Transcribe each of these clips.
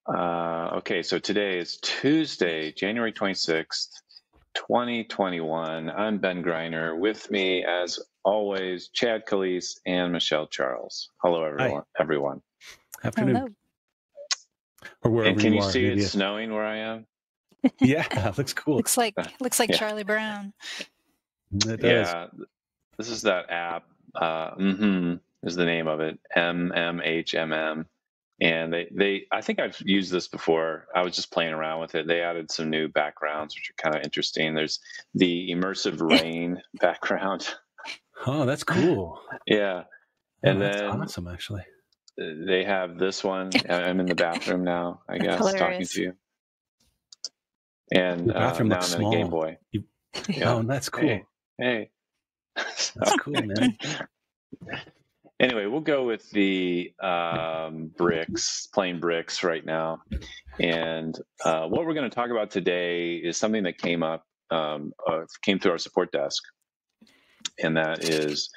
Okay, so today is Tuesday, January 26th, 2021. I'm Ben Greiner. With me, as always, Chad Calise and Michelle Charles. Hello, Hi. everyone. Afternoon. Hello. Or wherever And can you you are. see Maybe it's snowing where I am? Yeah, looks cool. Looks like Charlie Brown. It does. Yeah, this is that app. Is the name of it. MMHMM. And I think I've used this before. I was just playing around with it. They added some new backgrounds, which are kind of interesting. There's the immersive rain background. Oh, that's cool. Yeah. Oh, And that's then awesome, actually. they have this one. I'm in the bathroom now, I guess, talking Hilarious. to you. And Your bathroom now looks I'm in a Game small. Boy. Yeah. Oh, that's cool. Hey. That's cool, man. Anyway, we'll go with the bricks, plain bricks right now. And what we're going to talk about today is something that came through our support desk, and that is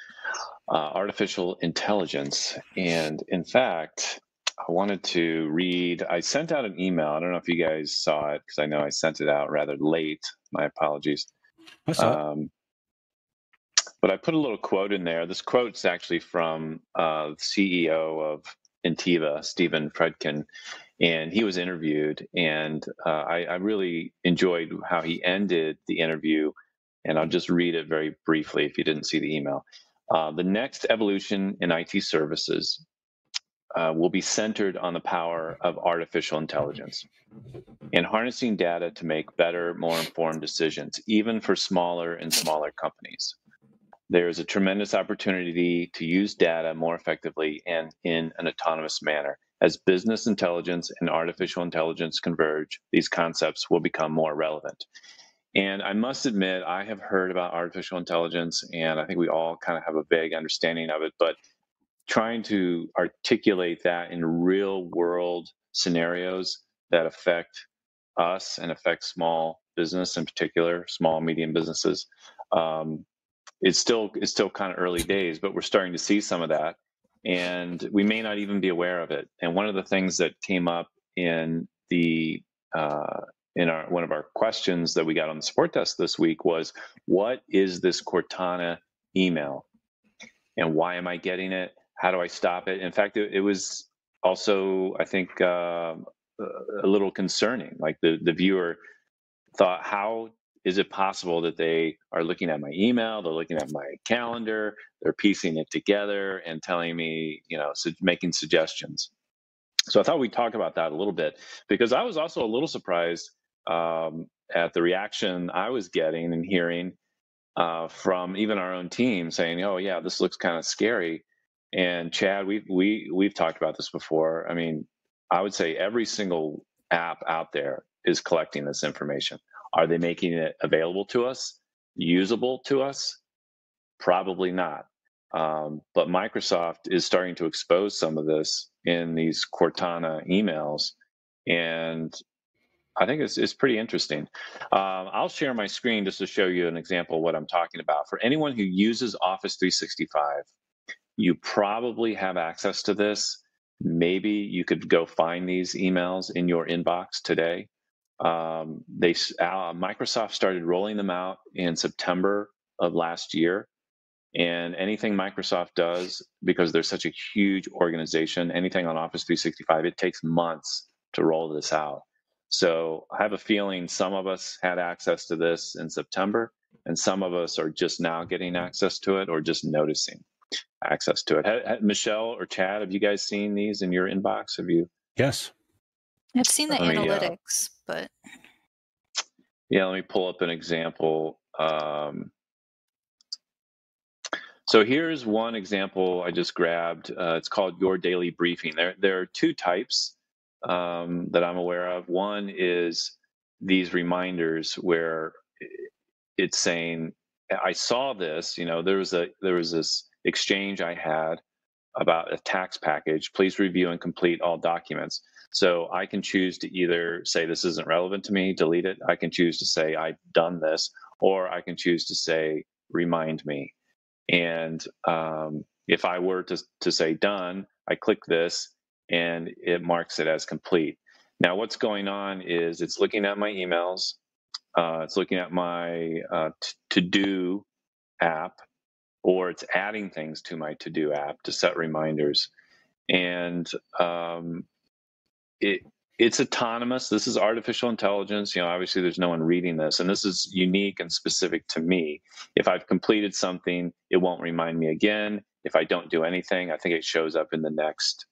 artificial intelligence. And in fact, I wanted to read, I sent out an email. I don't know if you guys saw it, because I know I sent it out rather late. My apologies. I saw it. But I put a little quote in there. This quote's actually from the CEO of Ntiva, Stephen Fredkin, and he was interviewed. And I really enjoyed how he ended the interview. And I'll just read it very briefly if you didn't see the email. The next evolution in IT services will be centered on the power of artificial intelligence and harnessing data to make better, more informed decisions, even for smaller and smaller companies. There is a tremendous opportunity to use data more effectively and in an autonomous manner. As business intelligence and artificial intelligence converge, these concepts will become more relevant. And I must admit, I have heard about artificial intelligence, and I think we all kind of have a vague understanding of it, but trying to articulate that in real world scenarios that affect us and affect small business, in particular, small, medium businesses, it's still kind of early days, but we're starting to see some of that, and we may not even be aware of it. And one of the things that came up in the one of our questions that we got on the support desk this week was, what is this Cortana email, and why am I getting it? How do I stop it? In fact, it was also, I think, a little concerning. Like the viewer thought, how is it possible that they are looking at my email, they're looking at my calendar, they're piecing it together and telling me, making suggestions. So I thought we'd talk about that a little bit, because I was also a little surprised at the reaction I was getting and hearing from even our own team saying, "Oh yeah, this looks kind of scary." And Chad, we've talked about this before. I mean, I would say every single app out there is collecting this information. Are they making it available to us, usable to us? Probably not. But Microsoft is starting to expose some of this in these Cortana emails, and I think it's pretty interesting. I'll share my screen just to show you an example of what I'm talking about. For anyone who uses Office 365, you probably have access to this. Maybe you could go find these emails in your inbox today. Microsoft started rolling them out in September of last year. And anything Microsoft does, because they're such a huge organization, anything on Office 365, it takes months to roll this out. So I have a feeling some of us had access to this in September, and some of us are just now getting access to it or just noticing access to it. Michelle or Chad, have you guys seen these in your inbox? Have you? Yes. I've seen the analytics, but yeah, let me pull up an example. So here's one example I just grabbed. It's called Your Daily Briefing. There are two types that I'm aware of. One is these reminders where it's saying, I saw this, there was this exchange I had about a tax package. Please review and complete all documents. So I can choose to either say this isn't relevant to me, delete it. I can choose to say I've done this, or I can choose to say remind me. And if I were to say done, I click this and it marks it as complete. Now, what's going on is it's looking at my emails. It's looking at my to-do app, or it's adding things to my to-do app to set reminders. And it's autonomous. This is artificial intelligence. Obviously there's no one reading this, and this is unique and specific to me. If I've completed something, it won't remind me again. If I don't do anything, I think it shows up in the next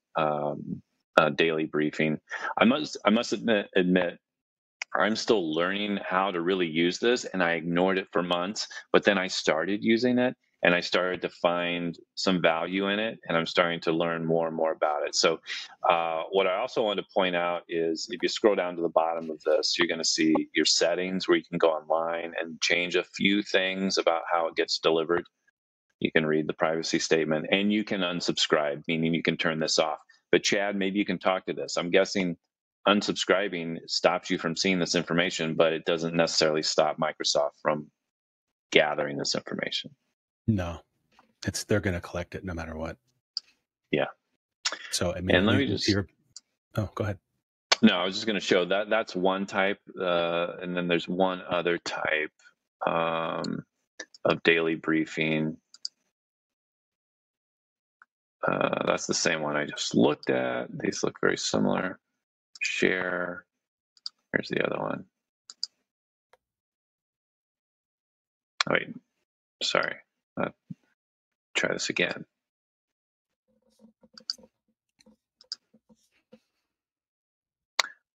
daily briefing. I must admit, I'm still learning how to really use this, and I ignored it for months, but then I started using it and I started to find some value in it, and I'm starting to learn more and more about it. So what I also want to point out is if you scroll down to the bottom of this, you're going to see your settings where you can go online and change a few things about how it gets delivered. You can read the privacy statement, and you can unsubscribe, meaning you can turn this off. But Chad, maybe you can talk to this. I'm guessing unsubscribing stops you from seeing this information, but it doesn't necessarily stop Microsoft from gathering this information. No, they're going to collect it no matter what. Yeah. So I mean, and let me just. Oh, go ahead. No, I was just going to show that's one type, and then there's one other type of daily briefing. That's the same one I just looked at. These look very similar. Share. Here's the other one. Oh, wait, sorry. Try this again.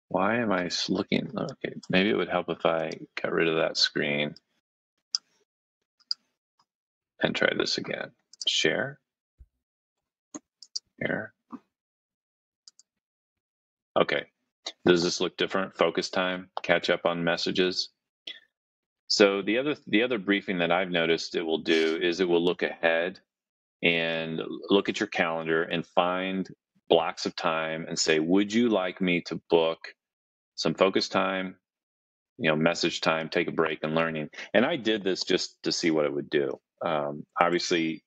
Why am I looking? Okay, maybe it would help if I got rid of that screen and try this again. Share. Here. Okay. Does this look different? Focus time, catch up on messages. So the other briefing that I've noticed it will do is it will look ahead and look at your calendar and find blocks of time and say, would you like me to book some focus time, message time, take a break, and learning? And I did this just to see what it would do. Obviously,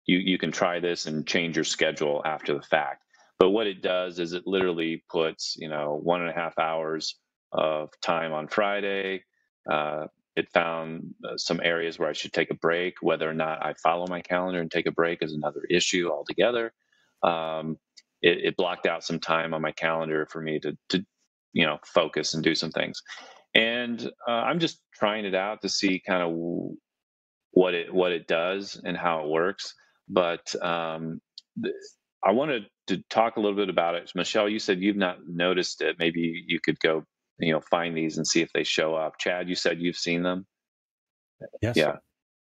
you can try this and change your schedule after the fact. But what it does is it literally puts 1.5 hours of time on Friday. It found some areas where I should take a break. Whether or not I follow my calendar and take a break is another issue altogether. It blocked out some time on my calendar for me to focus and do some things. And I'm just trying it out to see kind of what it does and how it works. But I wanted to talk a little bit about it. Michelle, you said you've not noticed it. Maybe you could go, find these and see if they show up. Chad, you said you've seen them. Yes. Yeah.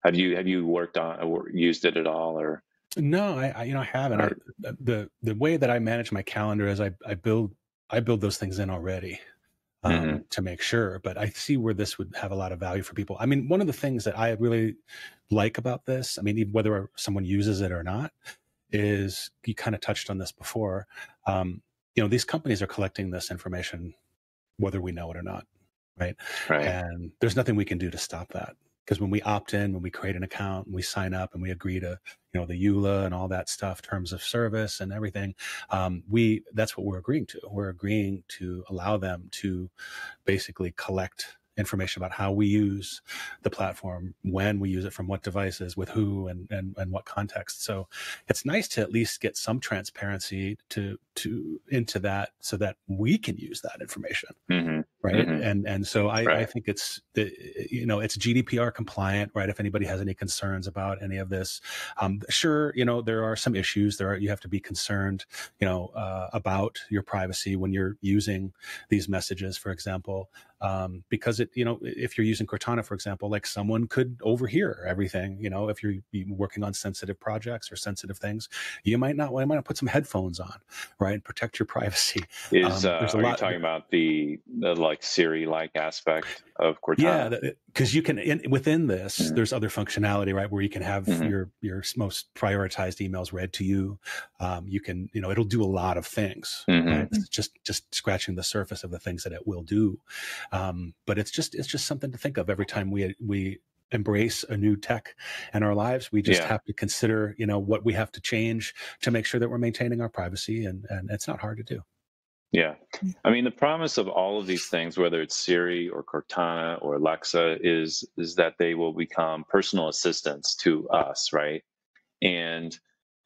Have you worked on or used it at all, or? No, I haven't. The way that I manage my calendar is I build those things in already. To make sure, but I see where this would have a lot of value for people. I mean, one of the things that I really like about this, I mean, even whether someone uses it or not, is you kind of touched on this before. These companies are collecting this information, whether we know it or not, right? And there's nothing we can do to stop that. Because when we opt in, when we create an account, and we sign up and we agree to, the EULA and all that stuff, terms of service and everything, that's what we're agreeing to. We're agreeing to allow them to basically collect information about how we use the platform, when we use it, from what devices, with who, and what context. So it's nice to at least get some transparency into that, so that we can use that information. Right. And so I think it's GDPR compliant, right? If anybody has any concerns about any of this, sure, there are some issues you have to be concerned, about your privacy when you're using these messages, for example, because if you're using Cortana, for example, like someone could overhear everything, if you're working on sensitive projects or sensitive things, you might not put some headphones on, right? And protect your privacy. Are you talking about the like Siri-like aspect of Cortana? Yeah, because you can within this, there's other functionality, right, where you can have your most prioritized emails read to you. You can, it'll do a lot of things. Right? It's just scratching the surface of the things that it will do. But it's just something to think of every time we embrace a new tech in our lives. We just have to consider, what we have to change to make sure that we're maintaining our privacy, and it's not hard to do. Yeah. I mean, the promise of all of these things, whether it's Siri or Cortana or Alexa, is that they will become personal assistants to us, right? And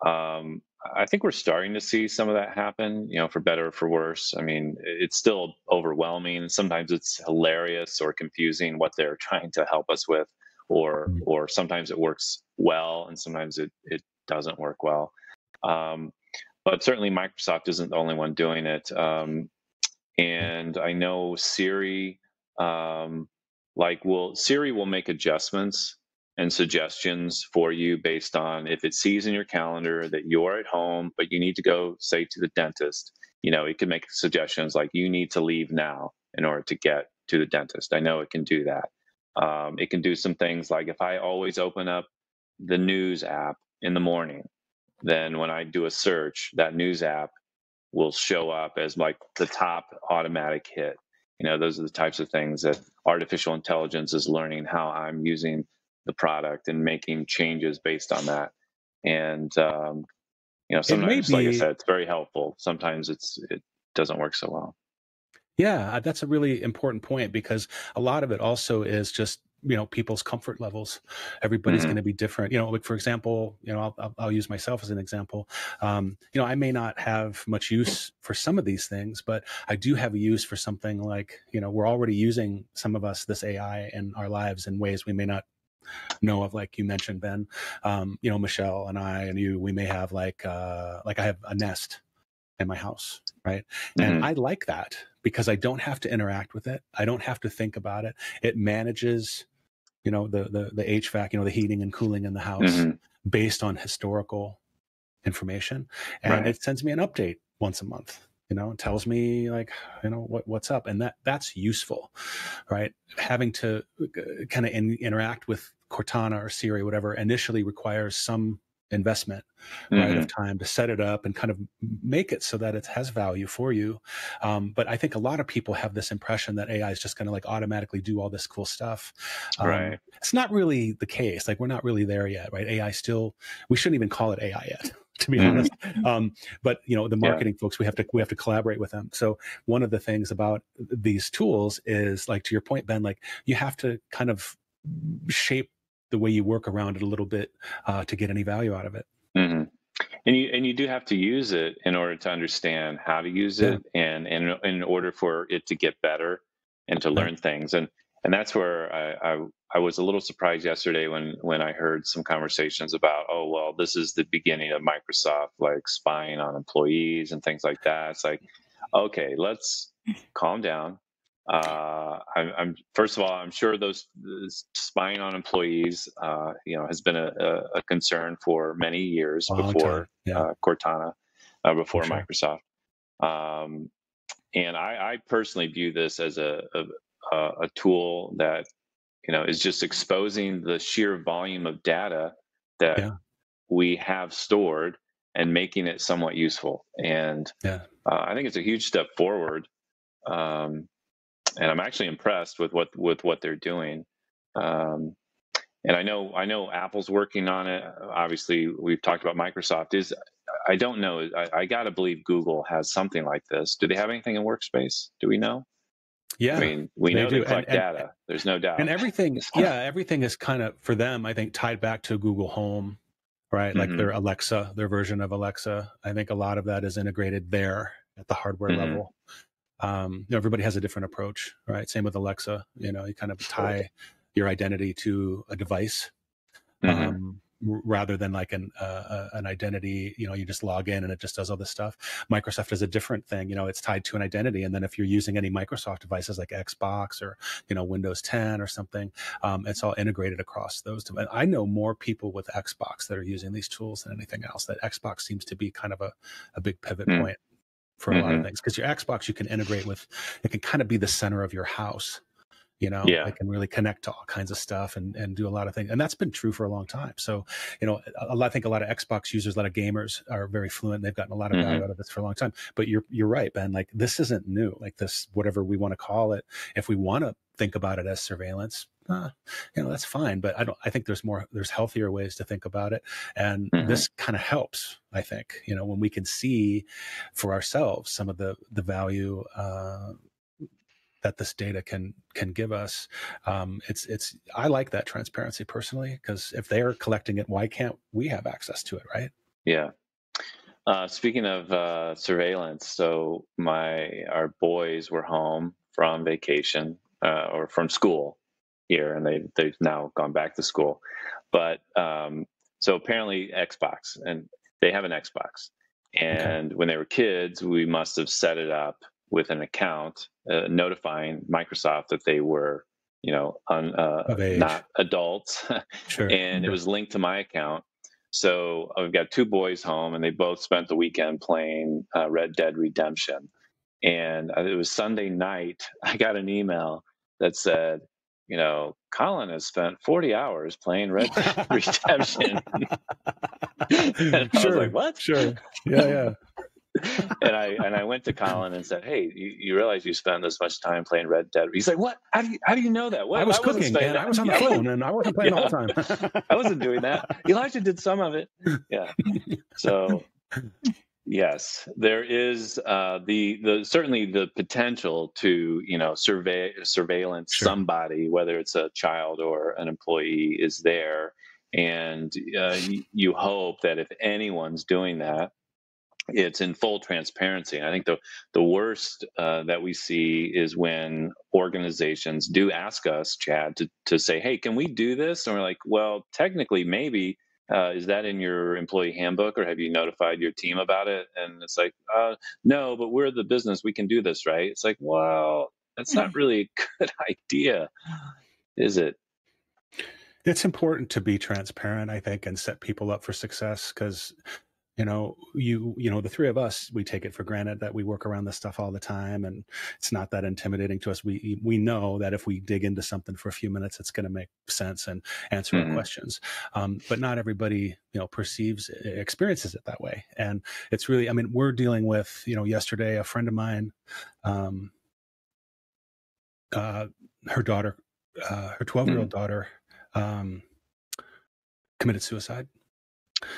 I think we're starting to see some of that happen, for better or for worse. I mean, it's still overwhelming. Sometimes it's hilarious or confusing what they're trying to help us with, or sometimes it works well and sometimes it doesn't work well. Um, but certainly Microsoft isn't the only one doing it. And I know Siri, Siri will make adjustments and suggestions for you based on if it sees in your calendar that you're at home, but you need to go, say, to the dentist. It can make suggestions like you need to leave now in order to get to the dentist. I know it can do that. It can do some things like if I always open up the news app in the morning, then when I do a search, that news app will show up as like the top automatic hit. Those are the types of things that artificial intelligence is learning how I'm using the product and making changes based on that. And It may sometimes, like I be. said, it's very helpful. Sometimes it doesn't work so well. Yeah, that's a really important point because a lot of it also is just people's comfort levels. Everybody's going to be different. Like for example, I'll use myself as an example. I may not have much use for some of these things, but I do have a use for something like we're already using, some of us, this AI in our lives in ways we may not know of, like you mentioned, Ben. Michelle and I and you, we may have like I have a Nest in my house, right? And I like that because I don't have to interact with it. I don't have to think about it. It manages, the HVAC, the heating and cooling in the house based on historical information, and it sends me an update once a month. It tells me like, what's up, and that's useful, right? Having to kind of interact with Cortana or Siri, whatever, initially requires some investment, right, of time to set it up and kind of make it so that it has value for you. But I think a lot of people have this impression that AI is just going to like automatically do all this cool stuff. Right. It's not really the case. Like we're not really there yet, right? AI still, we shouldn't even call it AI yet, to be honest. But the marketing folks, we have to collaborate with them. So one of the things about these tools is, like, to your point, Ben, like you have to kind of shape the way you work around it a little bit to get any value out of it. And you do have to use it in order to understand how to use it, and in order for it to get better and to learn things. And that's where I was a little surprised yesterday when I heard some conversations about, oh, well, this is the beginning of Microsoft like spying on employees and things like that. It's like, okay, let's calm down. I'm first of all, I'm sure those spying on employees, has been a concern for many years before Cortana, before Microsoft. And I personally view this as a tool that is just exposing the sheer volume of data that we have stored and making it somewhat useful. And I think it's a huge step forward. And I'm actually impressed with what they're doing. And I know Apple's working on it. Obviously, we've talked about Microsoft. I don't know. I got to believe Google has something like this. Do they have anything in Workspace? Do we know? Yeah, I mean, we know they collect data. There's no doubt. And everything, everything is kind of, for them, I think, tied back to Google Home, right? Like their Alexa, their version of Alexa. I think a lot of that is integrated there at the hardware level. Everybody has a different approach, right? Same with Alexa. You kind of tie your identity to a device, rather than like an identity. You just log in and it just does all this stuff. Microsoft is a different thing. It's tied to an identity, and then if you're using any Microsoft devices like Xbox or Windows 10 or something, it's all integrated across those. I know more people with Xbox that are using these tools than anything else. That Xbox seems to be kind of a big pivot point for a lot of things, because your Xbox you can integrate with. It can kind of be the center of your house. It can really connect to all kinds of stuff and do a lot of things. And that's been true for a long time. So, I think a lot of Xbox users, a lot of gamers are very fluent. They've gotten a lot of value out of this for a long time. But you're right, Ben. Like, this isn't new. Like this, whatever we want to call it, if we want to think about it as surveillance, that's fine. But I think there's healthier ways to think about it. And this kind of helps, I think, when we can see for ourselves some of the value, that this data can give us. I like that transparency personally, because if they are collecting it, why can't we have access to it, right? Yeah. Speaking of surveillance, so our boys were home from vacation or from school here, and they've now gone back to school. But so apparently Xbox, and they have an Xbox, and when they were kids, we must have set it up with an account notifying Microsoft that they were, Of age. not adults, Sure. and it was linked to my account. So I've got two boys home, and they both spent the weekend playing Red Dead Redemption. And it was Sunday night. I got an email that said, Colin has spent 40 hours playing Red Dead Redemption. And I was like, what? Sure. Yeah. And I went to Colin and said, hey, you realize you spend this much time playing Red Dead? He's like, what? How do you know that? What? I was cooking, and I was on the phone, and I wasn't playing the whole time. I wasn't doing that. Elijah did some of it. Yeah. So yes, there is the certainly the potential to surveillance somebody, whether it's a child or an employee, is there, and you hope that if anyone's doing that, it's in full transparency. And I think the worst that we see is when organizations do ask us, Chad, to say, hey, can we do this? And we're like, well, technically, maybe. Is that in your employee handbook, or have you notified your team about it? And it's like, no, but we're the business. We can do this, right? It's like, well, that's not really a good idea, is it? It's important to be transparent, I think, and set people up for success, because the three of us, we take it for granted that we work around this stuff all the time, and it's not that intimidating to us. We know that if we dig into something for a few minutes, it's going to make sense and answer our questions. But not everybody, experiences it that way. And it's really, we're dealing with, yesterday, a friend of mine, her daughter, her 12-year-old daughter, committed suicide.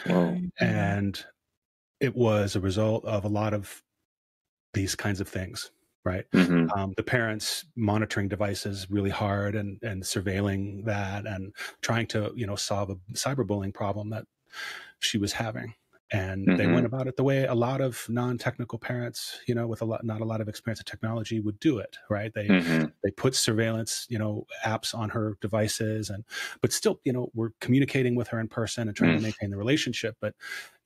Wow. And it was a result of a lot of these kinds of things, right? The parents monitoring devices really hard and surveilling that, and trying to, solve a cyberbullying problem that she was having. And they went about it the way a lot of non-technical parents, with not a lot of experience in technology, would do it, right? They put surveillance, apps on her devices, but still, we're communicating with her in person and trying to maintain the relationship. But,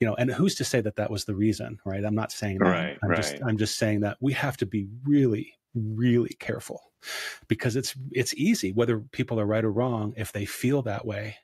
and who's to say that that was the reason, right? I'm not saying that. I'm just saying that we have to be really, really careful, because it's easy, whether people are right or wrong, if they feel that way.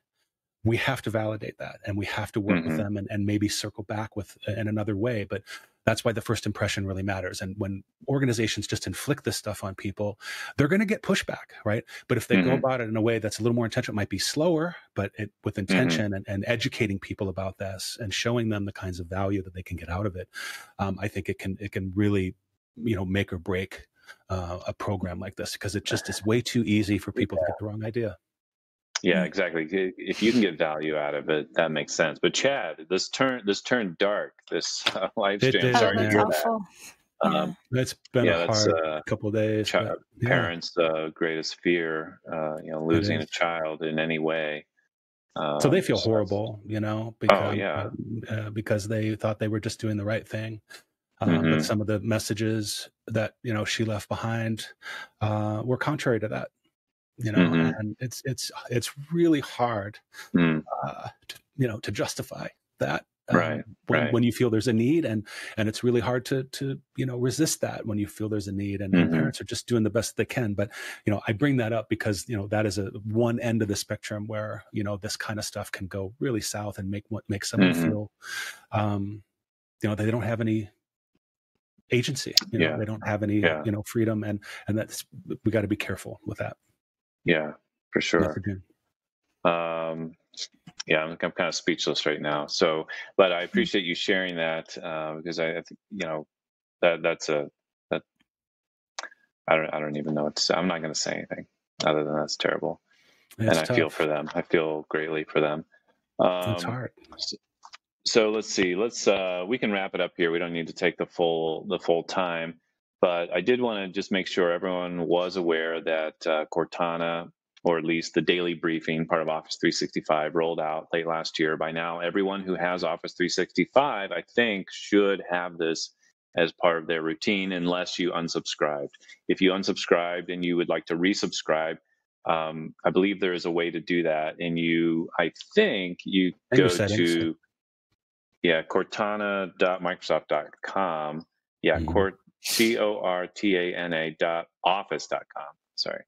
We have to validate that, and we have to work with them and maybe circle back with in another way. But that's why the first impression really matters. And when organizations just inflict this stuff on people, they're going to get pushback, right? But if they go about it in a way that's a little more intentional, it might be slower, but with intention and educating people about this and showing them the kinds of value that they can get out of it, I think it can really, make or break a program like this, because it just is way too easy for people to get the wrong idea. Yeah, exactly. If you can get value out of it, that makes sense. But Chad, this turned dark. This live stream. Sorry to hear that. It's been a hard couple of days. Parents' greatest fear, losing a child in any way. So they feel horrible, because they thought they were just doing the right thing. But some of the messages that she left behind were contrary to that. And it's really hard, to justify that, when you feel there's a need, and it's really hard to resist that when you feel there's a need, and parents are just doing the best they can. But I bring that up because that is one end of the spectrum where this kind of stuff can go really south and make someone feel they don't have any agency, they don't have any freedom, and that's, we got to be careful with that. Yeah, for sure. I'm kind of speechless right now. So, but I appreciate you sharing that, because I think that's I don't even know what to say. I'm not going to say anything other than that's terrible. It's I tough. feel for them. I feel greatly for them. It's hard. So let's see. We can wrap it up here. We don't need to take the full time, but I did want to just make sure everyone was aware that Cortana, or at least the daily briefing part of Office 365, rolled out late last year. By now, everyone who has Office 365, I think, should have this as part of their routine, unless you unsubscribed. If you unsubscribed and you would like to resubscribe, I believe there is a way to do that, and I think you go to Cortana.microsoft.com. Yeah, Cortana.office.com. Sorry,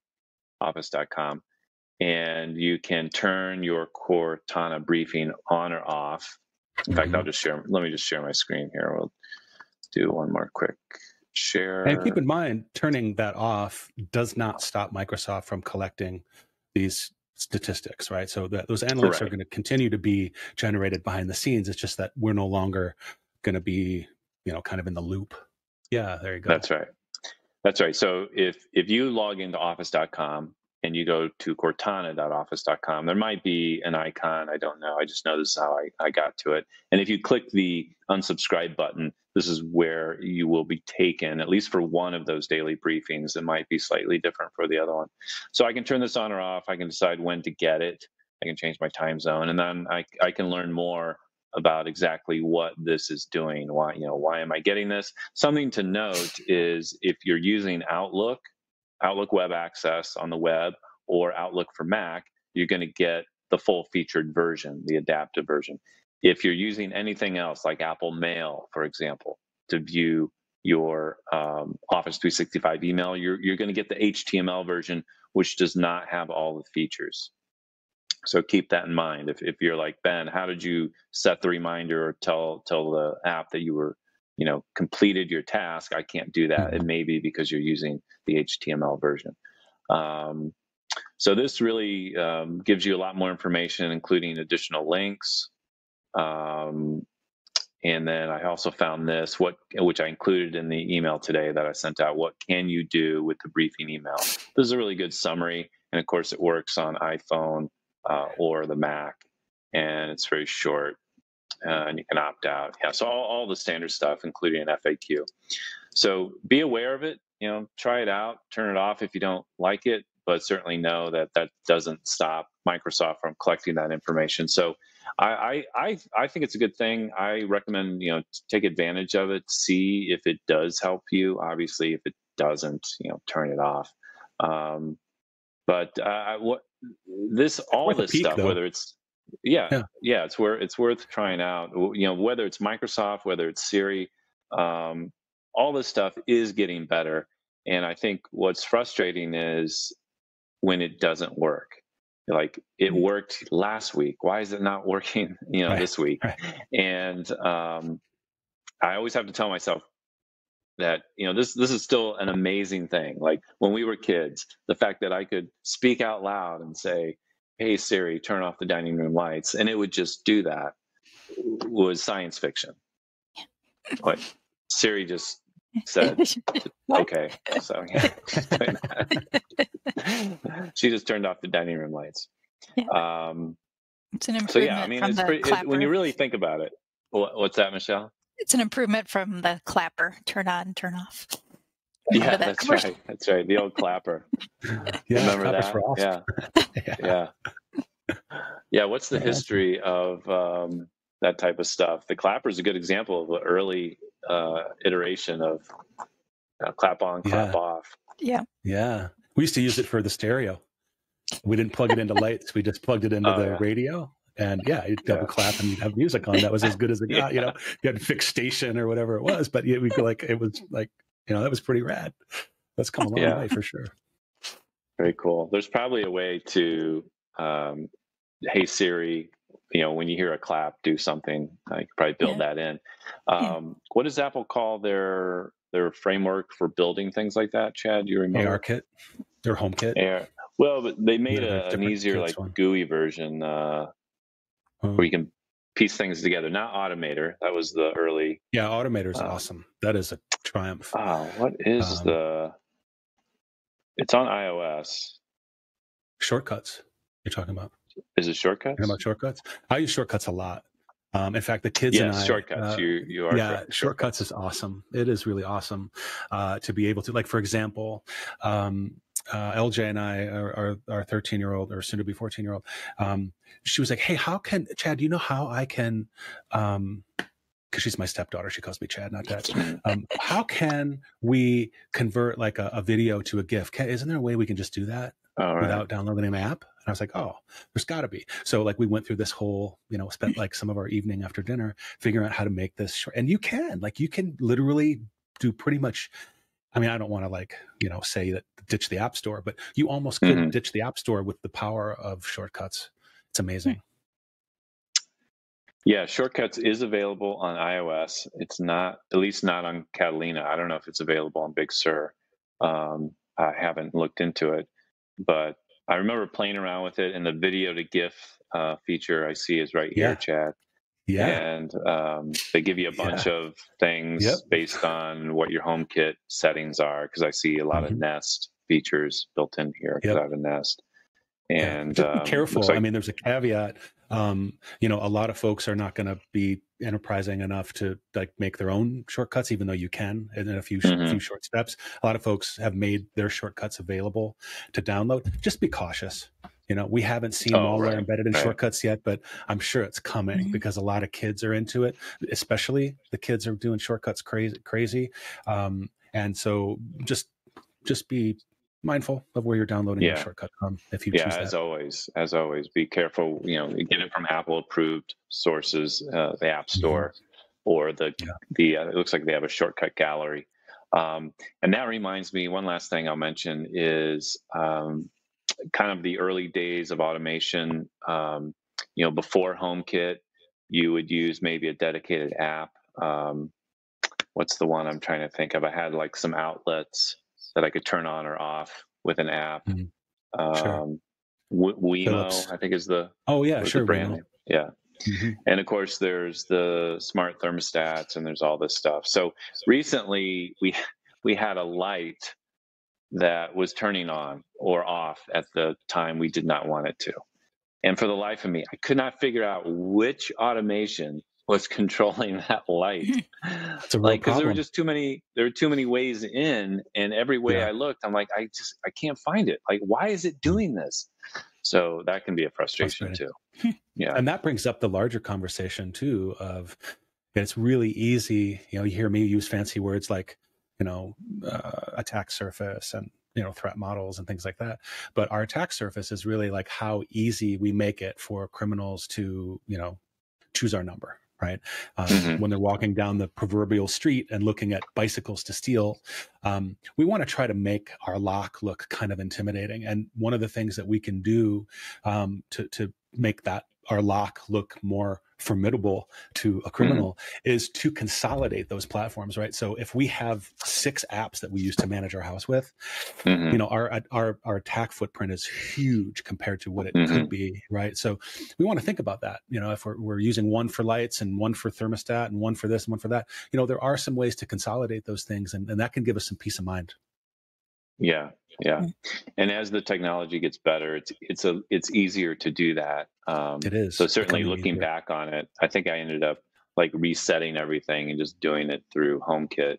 office.com. And you can turn your Cortana briefing on or off. In fact, let me just share my screen here. We'll do one more quick share. And keep in mind, turning that off does not stop Microsoft from collecting these statistics, right? So those analytics are going to continue to be generated behind the scenes. It's just that we're no longer going to be, kind of in the loop. Yeah, there you go. That's right. That's right. So if you log into office.com and you go to Cortana.office.com, there might be an icon. I don't know. I just know this is how I got to it. And if you click the unsubscribe button, this is where you will be taken, at least for one of those daily briefings. It might be slightly different for the other one. So I can turn this on or off. I can decide when to get it. I can change my time zone. And then I can learn more about exactly what this is doing. Why am I getting this? Something to note is if you're using Outlook Web Access on the web, or Outlook for Mac, you're going to get the full featured version, the adaptive version. If you're using anything else like Apple Mail, for example, to view your Office 365 email, you're going to get the HTML version, which does not have all the features. So keep that in mind. If you're like, Ben, how did you set the reminder or tell the app that you were, completed your task? I can't do that. It may be because you're using the HTML version. So this really gives you a lot more information, including additional links. And then I also found this, which I included in the email today that I sent out. What can you do with the briefing email? This is a really good summary. And of course, it works on iPhone or the Mac, and it's very short, and you can opt out. Yeah, so all the standard stuff, including an FAQ. So be aware of it. Try it out. Turn it off if you don't like it, but certainly know that doesn't stop Microsoft from collecting that information. So I think it's a good thing. I recommend take advantage of it. See if it does help you. Obviously, if it doesn't, turn it off. But all this stuff, though. Whether it's it's worth trying out. Whether it's Microsoft, whether it's Siri, all this stuff is getting better. And I think what's frustrating is when it doesn't work. Like, it worked last week. Why is it not working, this week? Right. And I always have to tell myself that this is still an amazing thing. Like, when we were kids, the fact that I could speak out loud and say, "Hey Siri, turn off the dining room lights," and it would just do that, was science fiction. What Siri just said, okay. So yeah, she just turned off the dining room lights. Yeah. It's an improvement. So yeah, I mean, it's pretty, when you really think about it. What's that, Michelle? It's an improvement from the clapper, turn on, turn off. Yeah, that's right. That's right. The old clapper. Yeah, remember that? Awesome. Yeah. Yeah. What's the history of that type of stuff? The clapper is a good example of an early iteration of clap on, clap off. Yeah. Yeah. We used to use it for the stereo. We didn't plug it into lights. We just plugged it into the radio. And you'd double clap and you'd have music on. That was as good as it got. You had fixed station or whatever it was, but it was like, that was pretty rad. That's come a long way for sure. Very cool. There's probably a way to, hey Siri, when you hear a clap, do something. I could probably build that in. What does Apple call their framework for building things like that? Chad, do you remember? ARKit or HomeKit. Well, but they made an easier, like, GUI version where you can piece things together. Not Automator. That was the early. Yeah, Automator is awesome. That is a triumph. What is it's on iOS. Shortcuts. you're talking about? Is it shortcuts? Talking about shortcuts? I use shortcuts a lot. In fact, the kids and I, shortcuts. You are yeah, correct. shortcuts is awesome. It is really awesome to be able to, like, for example, LJ and I, our 13-year-old or soon to be 14-year-old, she was like, "Hey, how can Chad? Do you know how I can?" Because she's my stepdaughter, she calls me Chad, not Dad. How can we convert like a video to a GIF? Isn't there a way we can just do that without downloading an app? And I was like, oh, there's got to be. So like we went through this whole, spent like some of our evening after dinner figuring out how to make this short. And you can literally do pretty much. I mean, I don't want to say that ditch the app store, but you almost could ditch the app store with the power of shortcuts. It's amazing. Yeah, Shortcuts is available on iOS. It's not, at least not on Catalina. I don't know if it's available on Big Sur. I haven't looked into it, but I remember playing around with it, and the video to GIF feature I see is right here, Chad. Yeah. And they give you a bunch of things based on what your HomeKit settings are, because I see a lot of Nest features built in here because I have a Nest. And just be careful. I mean, there's a caveat. A lot of folks are not going to be enterprising enough to like make their own shortcuts, even though you can in a few short steps. A lot of folks have made their shortcuts available to download. Just be cautious. We haven't seen malware embedded in shortcuts yet, but I'm sure it's coming because a lot of kids are into it. Especially the kids are doing shortcuts crazy. And so just be mindful of where you're downloading your shortcut from if you choose that. as always, be careful. Get it from Apple approved sources, the App Store, or the it looks like they have a shortcut gallery. And that reminds me, one last thing I'll mention is kind of the early days of automation. Before HomeKit, you would use maybe a dedicated app. What's the one I'm trying to think of? I had like some outlets that I could turn on or off with an app. Wemo, Philips. I think is the the brand name. Yeah. And of course there's the smart thermostats and there's all this stuff. So recently we had a light that was turning on or off at the time we did not want it to. And for the life of me, I could not figure out which automation was controlling that light. Because there were just too many ways in, and every way I looked, I'm like, I can't find it. Like, why is it doing this? So that can be a frustration too. And that brings up the larger conversation too of it's really easy. You hear me use fancy words like, attack surface and, threat models and things like that. But our attack surface is really like how easy we make it for criminals to, choose our number. Right. When they're walking down the proverbial street and looking at bicycles to steal, we want to try to make our lock look kind of intimidating. And one of the things that we can do to make our lock look more formidable to a criminal is to consolidate those platforms, right? So if we have 6 apps that we use to manage our house with, our attack footprint is huge compared to what it could be, right? So we want to think about that. If we're using one for lights and one for thermostat and one for this and one for that, there are some ways to consolidate those things, and that can give us some peace of mind. Yeah. And as the technology gets better, it's easier to do that. It is. So certainly looking back on it, I think I ended up like resetting everything and just doing it through HomeKit.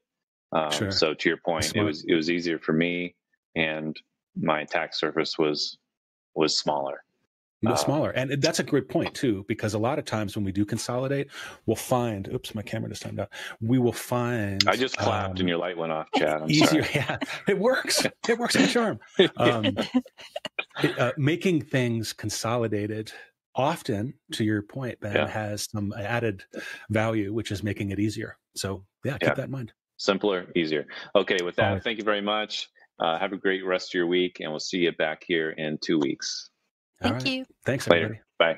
So to your point, it was easier for me, and my attack surface was smaller. Smaller. And that's a great point too, because a lot of times when we do consolidate, we'll find, oops, my camera just timed out. We will find. I just clapped and your light went off, Chad. I'm easier. sorry. Yeah, it works. It works like a charm. Making things consolidated often, to your point, Ben, has some added value, which is making it easier. So keep that in mind. Simpler, easier. Okay, with that, thank you very much. Have a great rest of your week, and we'll see you back here in 2 weeks. Thank you. Thanks, everybody. Later. Bye.